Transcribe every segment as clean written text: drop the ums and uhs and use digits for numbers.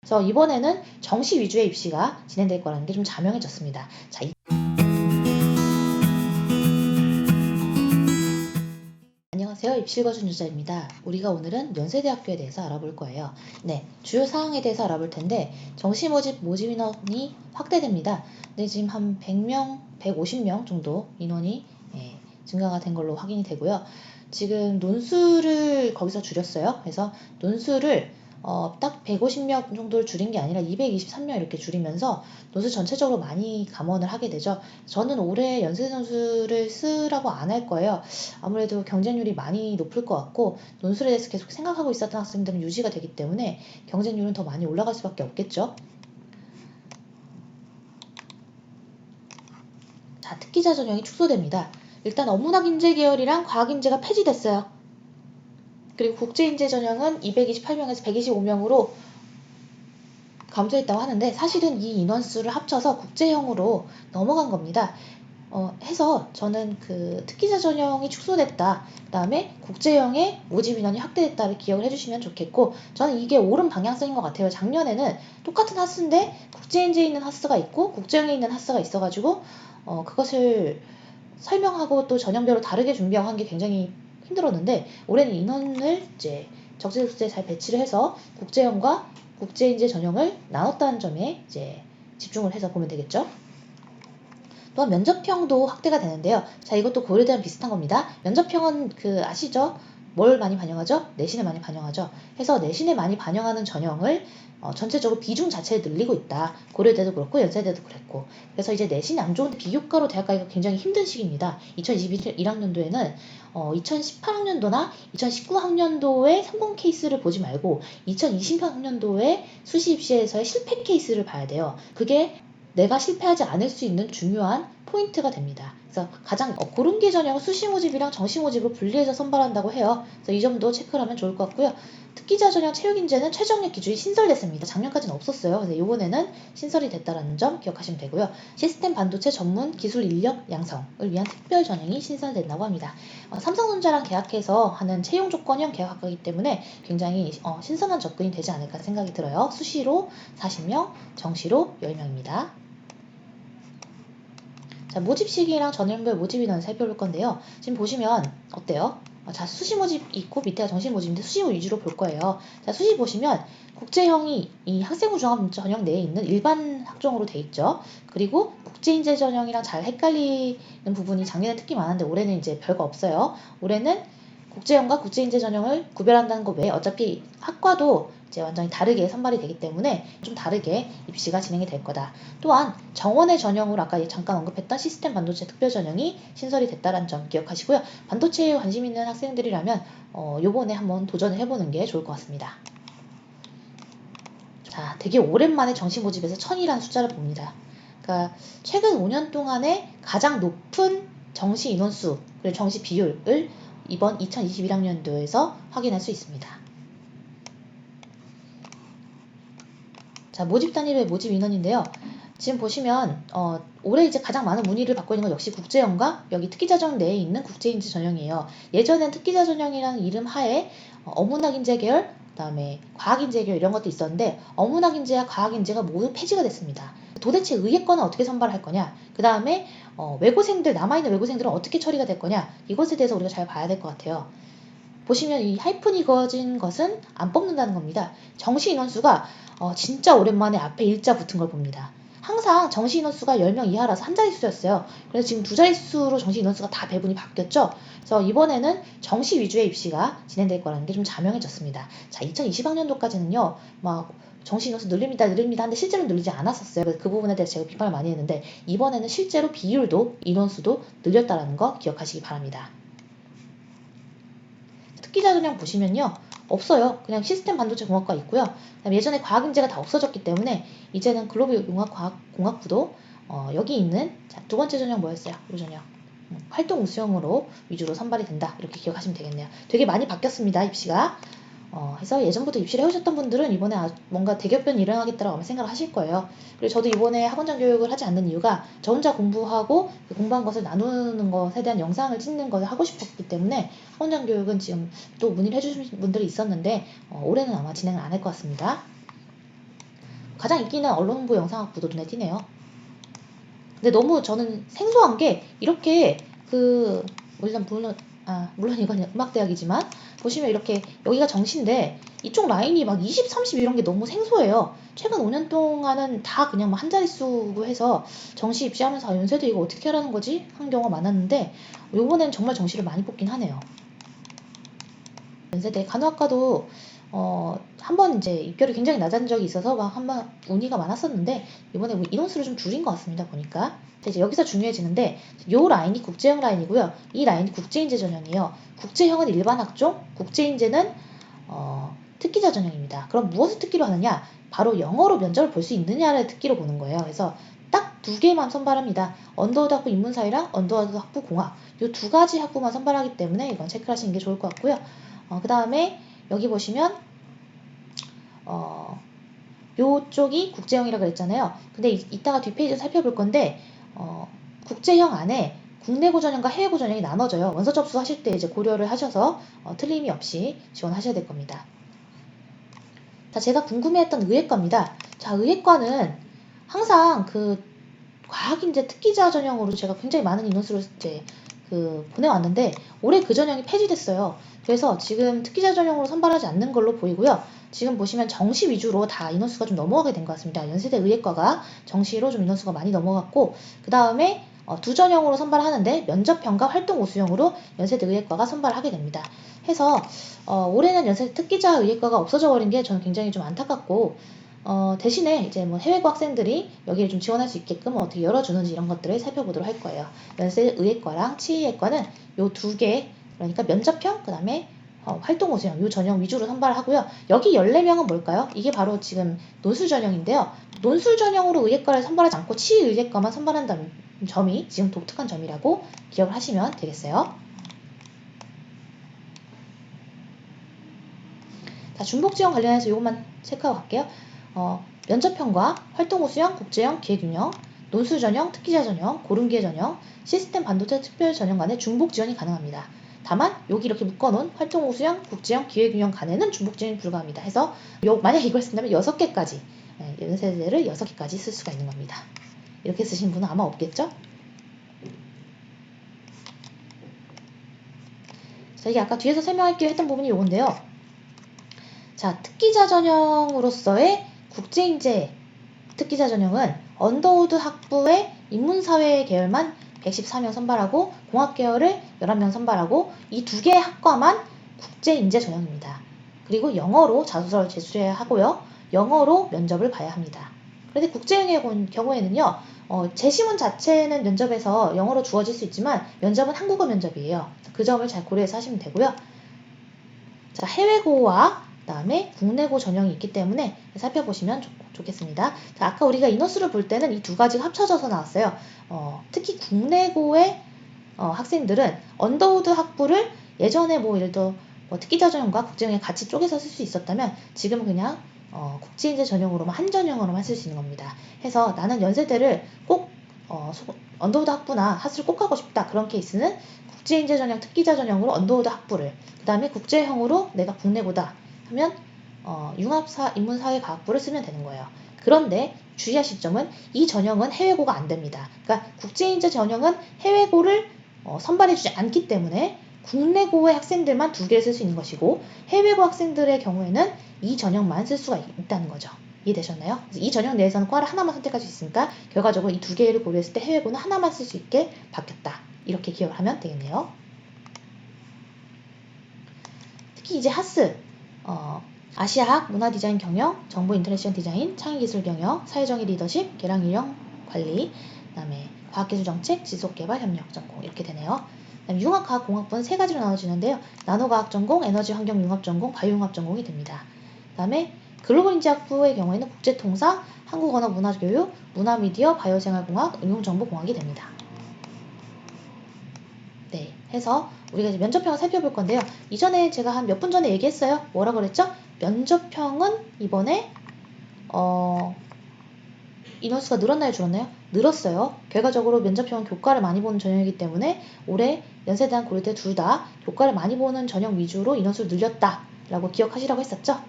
그래서 이번에는 정시 위주의 입시가 진행될 거라는 게 좀 자명해졌습니다. 자, 안녕하세요. 입시거준 유자입니다. 우리가 오늘은 연세대학교에 대해서 알아볼 거예요. 네, 주요 사항에 대해서 알아볼 텐데 정시 모집 인원이 확대됩니다. 네, 지금 한 100명, 150명 정도 인원이 증가가 된 걸로 확인이 되고요. 지금 논술을 거기서 줄였어요. 그래서 논술을 딱 150명 정도를 줄인 게 아니라 223명 이렇게 줄이면서 논술 전체적으로 많이 감원을 하게 되죠. 저는 올해 연세대 논술을 쓰라고 안 할 거예요. 아무래도 경쟁률이 많이 높을 것 같고 논술에 대해서 계속 생각하고 있었던 학생들은 유지가 되기 때문에 경쟁률은 더 많이 올라갈 수밖에 없겠죠. 자, 특기자 전형이 축소됩니다. 일단 업문학 인재 계열이랑 과학 인재가 폐지됐어요. 그리고 국제 인재 전형은 228명에서 125명으로 감소했다고 하는데 사실은 이 인원수를 합쳐서 국제형으로 넘어간 겁니다. 해서 저는 그 특기자 전형이 축소됐다. 그 다음에 국제형의 모집 인원이 확대됐다를 기억을 해주시면 좋겠고 저는 이게 옳은 방향성인 것 같아요. 작년에는 똑같은 하스인데 국제인재에 있는 하스가 있고 국제형에 있는 하스가 있어가지고 그것을 설명하고 또 전형별로 다르게 준비하고 한 게 굉장히 힘들었는데 올해는 인원을 이제 적재적소에 잘 배치를 해서 국제형과 국제인재 전형을 나눴다는 점에 이제 집중을 해서 보면 되겠죠. 또한 면접형도 확대가 되는데요. 자, 이것도 고려대랑 비슷한 겁니다. 면접형은 아시죠? 뭘 많이 반영하죠? 내신을 많이 반영하죠. 해서 내신을 많이 반영하는 전형을 전체적으로 비중 자체를 늘리고 있다. 고려대도 그렇고 연세대도 그랬고. 그래서 이제 내신이 안 좋은데 비교과로 대학 가기가 굉장히 힘든 시기입니다. 2021학년도에는 2018학년도나 2019학년도의 성공 케이스를 보지 말고 2020학년도의 수시 입시에서의 실패 케이스를 봐야 돼요. 그게 내가 실패하지 않을 수 있는 중요한 포인트가 됩니다. 그래서 가장 고른계 전형은 수시 모집이랑 정시 모집을 분리해서 선발한다고 해요. 그래서 이 점도 체크를 하면 좋을 것 같고요. 특기자 전형 체육 인재는 최저학력 기준이 신설됐습니다. 작년까지는 없었어요. 근데 이번에는 신설이 됐다는 점 기억하시면 되고요. 시스템 반도체 전문 기술 인력 양성을 위한 특별 전형이 신설된다고 합니다. 삼성전자랑 계약해서 하는 채용 조건형 계약학과이기 때문에 굉장히 신선한 접근이 되지 않을까 생각이 들어요. 수시로 40명, 정시로 10명입니다. 자, 모집 시기랑 전형별 모집 인원 살펴볼 건데요. 지금 보시면 어때요? 자, 수시 모집 있고 밑에가 정시 모집인데 수시 위주로 볼 거예요. 자, 수시 보시면 국제형이 이 학생부 종합 전형 내에 있는 일반 학종으로 돼 있죠. 그리고 국제인재 전형이랑 잘 헷갈리는 부분이 작년에 특히 많은데 올해는 이제 별거 없어요. 올해는 국제형과 국제인재 전형을 구별한다는 것 외에 어차피 학과도 이제 완전히 다르게 선발이 되기 때문에 좀 다르게 입시가 진행이 될 거다. 또한 정원의 전형으로 아까 잠깐 언급했던 시스템 반도체 특별 전형이 신설이 됐다는 점 기억하시고요. 반도체에 관심 있는 학생들이라면 요번에 한번 도전을 해보는 게 좋을 것 같습니다. 자, 되게 오랜만에 정시 모집에서 1000이라는 숫자를 봅니다. 그러니까 최근 5년 동안에 가장 높은 정시 인원수, 그리고 정시 비율을 이번 2021학년도에서 확인할 수 있습니다. 자, 모집 단위별 모집 인원인데요. 지금 보시면 올해 이제 가장 많은 문의를 받고 있는 건 역시 국제형과 여기 특기자 전형 내에 있는 국제인재 전형이에요. 예전엔 특기자 전형이라는 이름 하에 어문학 인재 계열, 그다음에 과학 인재 계열 이런 것도 있었는데 어문학 인재와 과학 인재가 모두 폐지가 됐습니다. 도대체 의예과는 어떻게 선발할 거냐? 그다음에 외고생들 남아있는 외고생들은 어떻게 처리가 될 거냐? 이것에 대해서 우리가 잘 봐야 될 것 같아요. 보시면 이 하이픈이 그어진 것은 안 뽑는다는 겁니다. 정시 인원수가 진짜 오랜만에 앞에 일자 붙은 걸 봅니다. 항상 정시 인원수가 10명 이하라서 한 자릿수였어요. 그래서 지금 두 자릿수로 정시 인원수가 다 배분이 바뀌었죠. 그래서 이번에는 정시 위주의 입시가 진행될 거라는 게 좀 자명해졌습니다. 자, 2020학년도까지는요. 막 정시 인원수 늘립니다 하는데 실제로 늘리지 않았었어요. 그 부분에 대해서 제가 비판을 많이 했는데 이번에는 실제로 비율도 인원수도 늘렸다는 거 기억하시기 바랍니다. 특기자 전형 보시면요. 없어요. 그냥 시스템 반도체 공학과 있고요. 예전에 과학인재가 다 없어졌기 때문에 이제는 글로벌 용학공학부도 여기 있는 두 번째 전형 뭐였어요? 이 전형. 활동 우수형으로 위주로 선발이 된다. 이렇게 기억하시면 되겠네요. 되게 많이 바뀌었습니다. 입시가. 해서 예전부터 입시를 해오셨던 분들은 이번에 뭔가 대격변이 일어나겠다라고 아마 생각을 하실 거예요. 그리고 저도 이번에 학원장 교육을 하지 않는 이유가 저 혼자 공부하고 그 공부한 것을 나누는 것에 대한 영상을 찍는 것을 하고 싶었기 때문에 학원장 교육은 지금 또 문의를 해주신 분들이 있었는데 올해는 아마 진행을 안 할 것 같습니다. 가장 인기 있는 언론 홍보 영상학부도 눈에 띄네요. 근데 너무 저는 생소한 게 이렇게 물론 이건 음악대학이지만 보시면 이렇게 여기가 정시인데 이쪽 라인이 막 20, 30 이런 게 너무 생소해요. 최근 5년 동안은 다 그냥 한 자릿수고 해서 정시 입시하면서 연세대 이거 어떻게 하라는 거지? 한 경우가 많았는데 요번엔 정말 정시를 많이 뽑긴 하네요. 연세대 간호학과도 한번 이제 입결이 굉장히 낮은 적이 있어서 막 한번 문의가 많았었는데 이번에 인원수를 좀 줄인 것 같습니다. 보니까 이제 여기서 중요해지는데 요 라인이 국제형 라인이고요. 이 라인이 국제인재 전형이에요. 국제형은 일반 학종, 국제인재는 특기자 전형입니다. 그럼 무엇을 특기로 하느냐? 바로 영어로 면접을 볼 수 있느냐를 특기로 보는 거예요. 그래서 딱 두 개만 선발합니다. 언더우드 학부 인문사회랑 언더우드 학부 공학 요 두 가지 학부만 선발하기 때문에 이건 체크하시는 게 좋을 것 같고요. 그 다음에 여기 보시면 요쪽이 국제형이라고 그랬잖아요. 근데 이따가 뒷페이지를 살펴볼 건데 국제형 안에 국내고 전형과 해외고 전형이 나눠져요. 원서 접수하실 때 이제 고려를 하셔서 틀림이 없이 지원하셔야 될 겁니다. 자, 제가 궁금해했던 의예과입니다. 자, 의예과는 항상 과학인재 특기자 전형으로 제가 굉장히 많은 인원수를 이제 보내왔는데 올해 그 전형이 폐지됐어요. 그래서 지금 특기자 전형으로 선발하지 않는 걸로 보이고요. 지금 보시면 정시 위주로 다 인원수가 좀 넘어가게 된 것 같습니다. 연세대 의예과가 정시로 좀 인원수가 많이 넘어갔고 그 다음에 두 전형으로 선발하는데 면접형과 활동 우수형으로 연세대 의예과가 선발하게 됩니다. 해서 올해는 연세대 특기자 의예과가 없어져 버린 게 저는 굉장히 좀 안타깝고 대신에 이제 뭐 해외고 학생들이 여기를 좀 지원할 수 있게끔 어떻게 열어주는지 이런 것들을 살펴보도록 할 거예요. 연세대 의예과랑 치의예과는 요 두 개, 그러니까 면접형, 그 다음에 활동 우수형, 요 전형 위주로 선발하고요. 여기 14명은 뭘까요? 이게 바로 지금 논술 전형인데요. 논술 전형으로 의예과를 선발하지 않고 치의예과만 선발한다는 점이 지금 독특한 점이라고 기억을 하시면 되겠어요. 자, 중복 지원 관련해서 이것만 체크하고 갈게요. 면접형과 활동 우수형, 국제형, 기획균형, 논술 전형, 특기자 전형, 고른기회 전형, 시스템 반도체 특별 전형 간에 중복 지원이 가능합니다. 다만 여기 이렇게 묶어놓은 활동 우수형, 국제형, 기획균형 간에는 중복 지원이 불가합니다. 해서 만약에 이걸 쓴다면 6개까지 연세대를 6개까지 쓸 수가 있는 겁니다. 이렇게 쓰신 분은 아마 없겠죠? 자, 이게 아까 뒤에서 설명할게요 했던 부분이 요건데요. 자, 특기자 전형으로서의 국제인재 특기자 전형은 언더우드 학부의 인문사회 계열만 114명 선발하고 공학 계열을 11명 선발하고 이 두 개의 학과만 국제인재 전형입니다. 그리고 영어로 자소서를 제출해야 하고요. 영어로 면접을 봐야 합니다. 그런데 국제형의 경우에는요. 제시문 자체는 면접에서 영어로 주어질 수 있지만 면접은 한국어 면접이에요. 그 점을 잘 고려해서 하시면 되고요. 자, 해외고와 그다음에 국내고 전형이 있기 때문에 살펴보시면 좋겠습니다. 자, 아까 우리가 인원수를 볼 때는 이 두 가지가 합쳐져서 나왔어요. 특히 국내고의 학생들은 언더우드 학부를 예전에 예를 들어 특기자 전형과 국제형에 같이 쪼개서 쓸 수 있었다면 지금은 그냥 국제인재 전형으로만 한 전형으로만 쓸 수 있는 겁니다. 해서 나는 연세대를 꼭 언더우드 학부나 하스를 꼭 가고 싶다. 그런 케이스는 국제인재 전형, 특기자 전형으로 언더우드 학부를 그 다음에 국제형으로 내가 국내고다 하면 융합사 인문사회과학부를 쓰면 되는 거예요. 그런데 주의하실 점은 이 전형은 해외고가 안 됩니다. 그러니까 국제인재 전형은 해외고를 선발해주지 않기 때문에 국내고의 학생들만 두 개를 쓸 수 있는 것이고 해외고 학생들의 경우에는 이 전형만 쓸 수가 있다는 거죠. 이해되셨나요? 이 전형 내에서는 과를 하나만 선택할 수 있으니까 결과적으로 이 두 개를 고려했을 때 해외고는 하나만 쓸 수 있게 바뀌었다. 이렇게 기억을 하면 되겠네요. 특히 이제 하스, 아시아학, 문화디자인 경영, 정보 인터랙션 디자인, 창의기술 경영, 사회정의 리더십, 계량인력 관리, 그다음에 과학기술정책, 지속개발 협력 전공 이렇게 되네요. 융합과학공학부는 세 가지로 나눠지는데요. 나노과학 전공, 에너지 환경 융합 전공, 바이오융합 전공이 됩니다. 그다음에 글로벌인지학부의 경우에는 국제통상, 한국언어 문화교육, 문화미디어, 바이오생활공학, 응용정보공학이 됩니다. 네, 해서 우리가 이제 면접형을 살펴볼 건데요. 이전에 제가 한 몇 분 전에 얘기했어요. 뭐라고 그랬죠? 면접형은 이번에 인원수가 늘었나요? 줄었나요? 늘었어요. 결과적으로 면접형은 교과를 많이 보는 전형이기 때문에 올해 연세대랑 고려대 둘 다 교과를 많이 보는 전형 위주로 인원수를 늘렸다라고 기억하시라고 했었죠?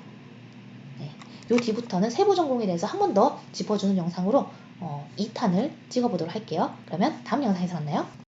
네. 요 뒤부터는 세부 전공에 대해서 한 번 더 짚어주는 영상으로 2탄을 찍어보도록 할게요. 그러면 다음 영상에서 만나요.